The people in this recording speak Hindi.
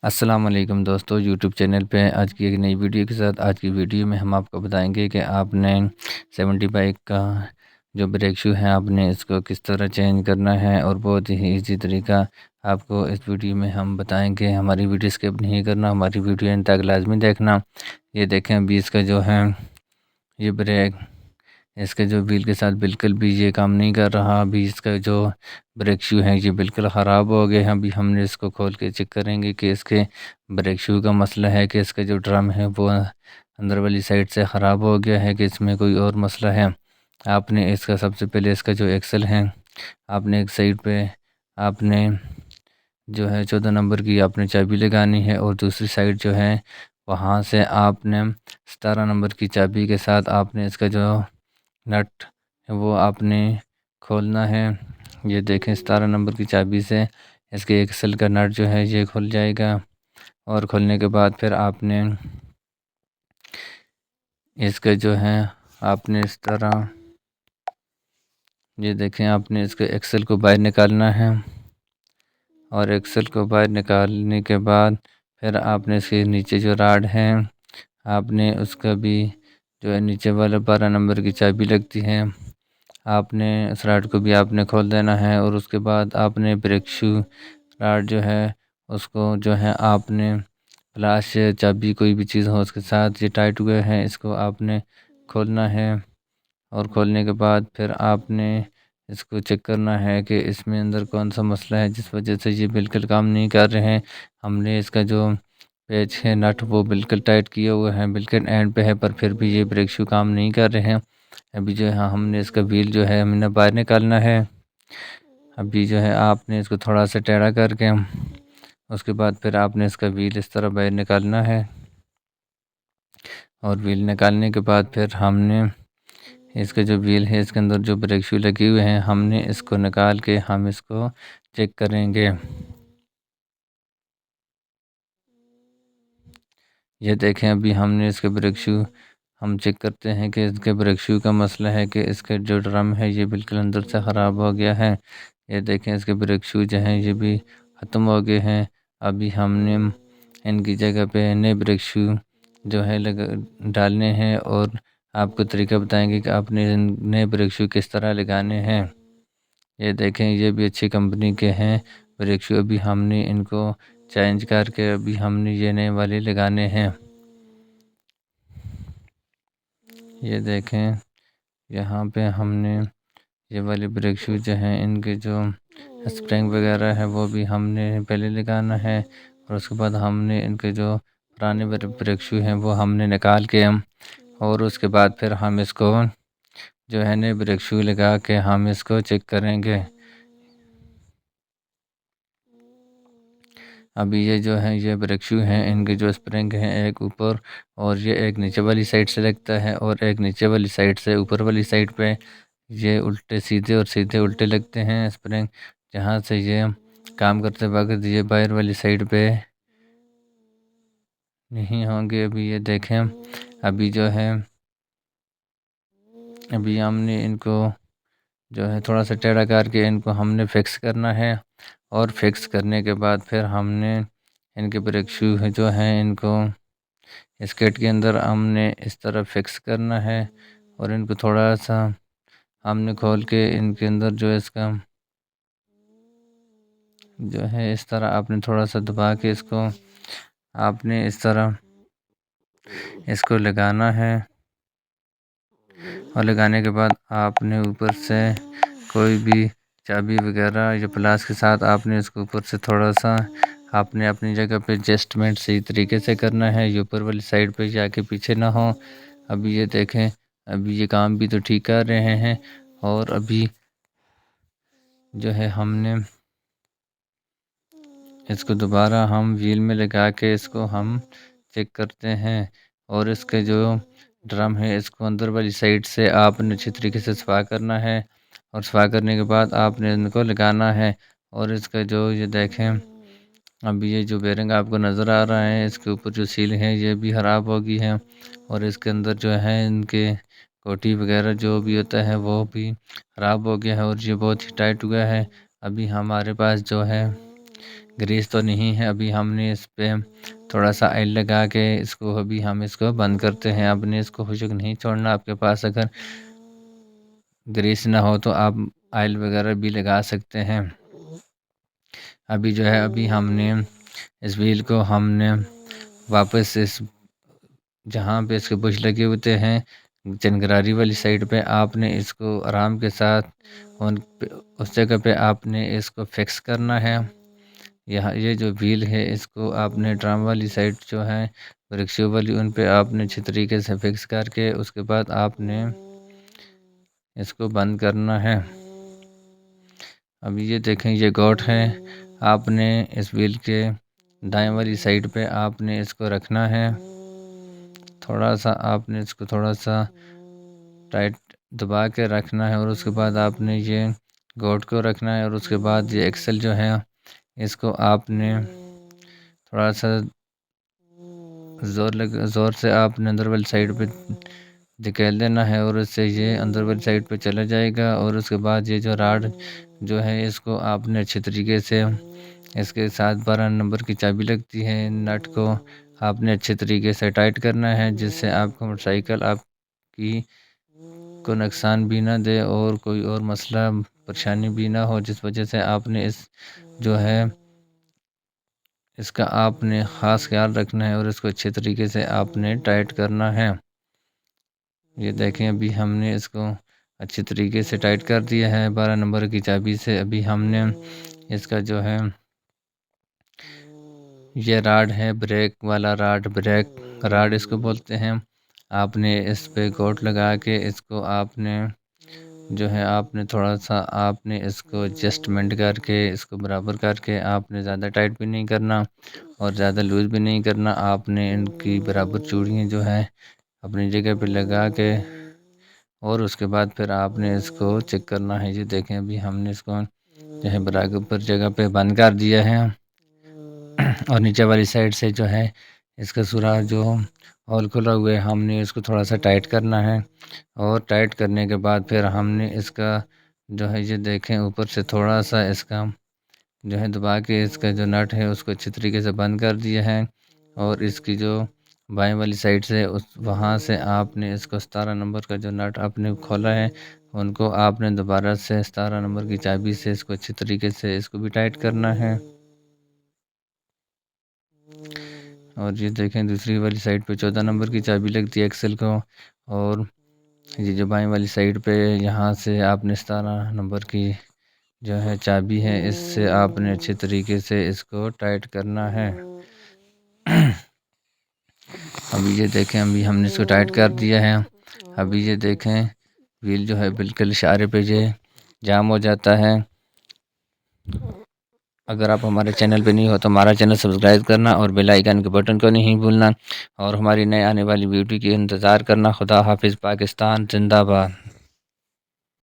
अस्सलाम वालेकुम दोस्तों, यूट्यूब चैनल पे आज की एक नई वीडियो के साथ। आज की वीडियो में हम आपको बताएंगे कि आपने 70 बाइक का जो ब्रेक शू है आपने इसको किस तरह चेंज करना है और बहुत ही इजी तरीका आपको इस वीडियो में हम बताएंगे। हमारी वीडियो स्किप नहीं करना, हमारी वीडियो अंत तक लाजमी देखना। ये देखें अभी इसका जो है ये ब्रेक, इसके जो व्हील के साथ बिल्कुल भी ये काम नहीं कर रहा। अभी इसका जो ब्रेक शू है ये बिल्कुल ख़राब हो गए हैं। अभी हमने इसको खोल के चेक करेंगे कि इसके ब्रेक शू का मसला है कि इसका जो ड्रम है वो अंदर वाली साइड से ख़राब हो गया है कि इसमें कोई और मसला है। आपने इसका सबसे पहले इसका जो एक्सल है आपने एक साइड पे आपने जो है 14 नंबर की आपने चाबी लगानी है और दूसरी साइड जो है वहाँ से आपने 17 नंबर की चाबी के साथ आपने इसका जो नट है वो आपने खोलना है। ये देखें 17 नंबर की चाबी से इसके एक्सल का नट जो है ये खुल जाएगा और खुलने के बाद फिर आपने इसका जो है आपने इस तरह ये देखें आपने इसके एक्सल को बाहर निकालना है और एक्सल को बाहर निकालने के बाद फिर आपने इसके नीचे जो राड है आपने उसका भी जो है नीचे वाला 12 नंबर की चाबी लगती है आपने उस राड को भी आपने खोल देना है और उसके बाद आपने ब्रेक शू राड जो है उसको जो है आपने प्लास या चाबी कोई भी चीज़ हो उसके साथ ये टाइट हुए हैं इसको आपने खोलना है और खोलने के बाद फिर आपने इसको चेक करना है कि इसमें अंदर कौन सा मसला है जिस वजह से ये बिल्कुल काम नहीं कर रहे हैं। हमने इसका जो पेच है नट वो बिल्कुल टाइट किए हुए हैं, बिल्कुल एंड पे है, पर फिर भी ये ब्रेक शू काम नहीं कर रहे हैं। अभी जो है हमने इसका व्हील जो है हमने बाहर निकालना है। अभी जो है आपने इसको थोड़ा सा टेढ़ा करके उसके बाद फिर आपने इसका व्हील इस तरह बाहर निकालना है और व्हील निकालने के बाद फिर हमने इसका जो व्हील है इसके अंदर जो ब्रेक शू लगे हुए हैं हमने इसको निकाल के हम इसको चेक करेंगे। ये देखें अभी हमने इसके ब्रेक शू हम चेक करते हैं कि इसके ब्रेक शू का मसला है कि इसके जो ड्रम है ये बिल्कुल अंदर से ख़राब हो गया है। ये देखें इसके ब्रेक शू जो हैं ये भी ख़त्म हो गए हैं। अभी हमने इनकी जगह पे नए ब्रेक शू जो है लगा डालने हैं और आपको तरीका बताएंगे कि आपने नए ब्रेक शू किस तरह लगाने हैं। ये देखें ये भी अच्छी कंपनी के हैं ब्रेक शू। अभी हमने इनको चेंज करके अभी हमने ये नए वाले लगाने हैं। ये देखें यहाँ पे हमने ये वाले ब्रेक शू जो हैं इनके जो स्प्रिंग वगैरह है वो भी हमने पहले लगाना है और उसके बाद हमने इनके जो पुराने ब्रेक शू हैं वो हमने निकाल के हम और उसके बाद फिर हम इसको जो है नए ब्रेक शू लगा के हम इसको चेक करेंगे। अभी ये जो है ये ब्रेक शू हैं इनके जो स्प्रिंग हैं एक ऊपर और ये एक नीचे वाली साइड से लगता है और एक नीचे वाली साइड से ऊपर वाली साइड पे ये उल्टे सीधे और सीधे उल्टे लगते हैं स्प्रिंग, जहाँ से ये काम करते वक्त ये बाहर वाली साइड पे नहीं होंगे। अभी ये देखें अभी जो है अभी हमने इनको जो है थोड़ा सा टेढ़ा करके इनको हमने फिक्स करना है और फिक्स करने के बाद फिर हमने इनके ब्रेक शू जो हैं इनको स्केट के अंदर हमने इस तरह फिक्स करना है और इनको थोड़ा सा हमने खोल के इनके अंदर जो है इसका जो है इस तरह आपने थोड़ा सा दबा के इसको आपने इस तरह इसको लगाना है और लगाने के बाद आपने ऊपर से कोई भी चाबी वगैरह या प्लास के साथ आपने इसको ऊपर से थोड़ा सा आपने अपनी जगह पे एडजस्टमेंट सही तरीके से करना है, ये ऊपर वाली साइड पे जाके पीछे ना हो। अभी ये देखें अभी ये काम भी तो ठीक कर रहे हैं और अभी जो है हमने इसको दोबारा हम व्हील में लगा के इसको हम चेक करते हैं और इसके जो ड्रम है इसको अंदर वाली साइड से आपने अच्छी तरीके से सफा करना है और सफा करने के बाद आपने इनको लगाना है। और इसका जो ये देखें अभी ये जो बेरिंग आपको नज़र आ रहा है इसके ऊपर जो सील है ये भी ख़राब हो गई है और इसके अंदर जो है इनके कोटी वगैरह जो भी होता है वो भी ख़राब हो गया है और ये बहुत ही टाइट हुआ है। अभी हमारे पास जो है ग्रीस तो नहीं है। अभी हमने इस पे थोड़ा सा ऑयल लगा के इसको अभी हम इसको बंद करते हैं। आपने इसको खुश्क नहीं छोड़ना। आपके पास अगर ग्रीस ना हो तो आप ऑयल वगैरह भी लगा सकते हैं। अभी जो है अभी हमने इस व्हील को हमने वापस इस जहाँ पे इसके बुश लगे होते हैं चनगरारी वाली साइड पे आपने इसको आराम के साथ उस जगह पे आपने इसको फिक्स करना है। यहाँ ये जो व्हील है इसको आपने ड्रम वाली साइड जो है रिक्शे वाली उन पे आपने अच्छे तरीके से फिक्स करके उसके बाद आपने इसको बंद करना है। अभी ये देखें ये गोट है। आपने इस व्हील के दाएं वाली साइड पे आपने इसको रखना है। थोड़ा सा आपने इसको थोड़ा सा टाइट दबा के रखना है और उसके बाद आपने ये गोट को रखना है और उसके बाद ये एक्सल जो है इसको आपने थोड़ा सा ज़ोर से आपने अंदर वाली साइड पे धकेल देना है और उससे ये अंदर वाली साइड पे चला जाएगा। और उसके बाद ये जो राड जो है इसको आपने अच्छे तरीके से इसके साथ 12 नंबर की चाबी लगती है नट को आपने अच्छे तरीके से टाइट करना है जिससे आपको मोटरसाइकिल आपकी को नुकसान भी ना दे और कोई और मसला परेशानी भी ना हो, जिस वजह से आपने इस जो है इसका आपने ख़ास ख्याल रखना है और इसको अच्छे तरीके से आपने टाइट करना है। ये देखें अभी हमने इसको अच्छी तरीके से टाइट कर दिया है 12 नंबर की चाबी से। अभी हमने इसका जो है ये राड है ब्रेक वाला राड, ब्रेक राड इसको बोलते हैं। आपने इस पे कोट लगा के इसको आपने जो है आपने थोड़ा सा आपने इसको एडजस्टमेंट करके इसको बराबर करके आपने ज़्यादा टाइट भी नहीं करना और ज़्यादा लूज़ भी नहीं करना। आपने इनकी बराबर चूड़ियाँ जो है अपनी जगह पे लगा के और उसके बाद फिर आपने इसको चेक करना है। ये देखें अभी हमने इसको जो है बराबर जगह पे बंद कर दिया है और नीचे वाली साइड से जो है इसका सुराख जो होल खुला हुआ है हमने इसको थोड़ा सा टाइट करना है और टाइट करने के बाद फिर हमने इसका जो है ये देखें ऊपर से थोड़ा सा इसका जो है दबा के इसका जो नट है उसको अच्छी तरीके से बंद कर दिया है और इसकी जो बाएं वाली साइड से उस वहाँ से आपने इसको 17 नंबर का जो नट आपने खोला है उनको आपने दोबारा से 17 नंबर की चाबी से इसको अच्छी तरीके से इसको भी टाइट करना है। और ये देखें दूसरी वाली साइड पे 14 नंबर की चाबी लगती है एक्सेल को और ये जो बाएं वाली साइड पे यहाँ से आपने 17 नंबर की जो है चाबी है इससे आपने अच्छे तरीके से इसको टाइट करना है। अभी ये देखें अभी हमने इसको टाइट कर दिया है। अभी ये देखें व्हील जो है बिल्कुल इशारे पे ये जाम हो जाता है। अगर आप हमारे चैनल पे नहीं हो तो हमारा चैनल सब्सक्राइब करना और बेल आइकन के बटन को नहीं भूलना और हमारी नए आने वाली वीडियो की इंतज़ार करना। खुदा हाफिज़। पाकिस्तान जिंदाबाद।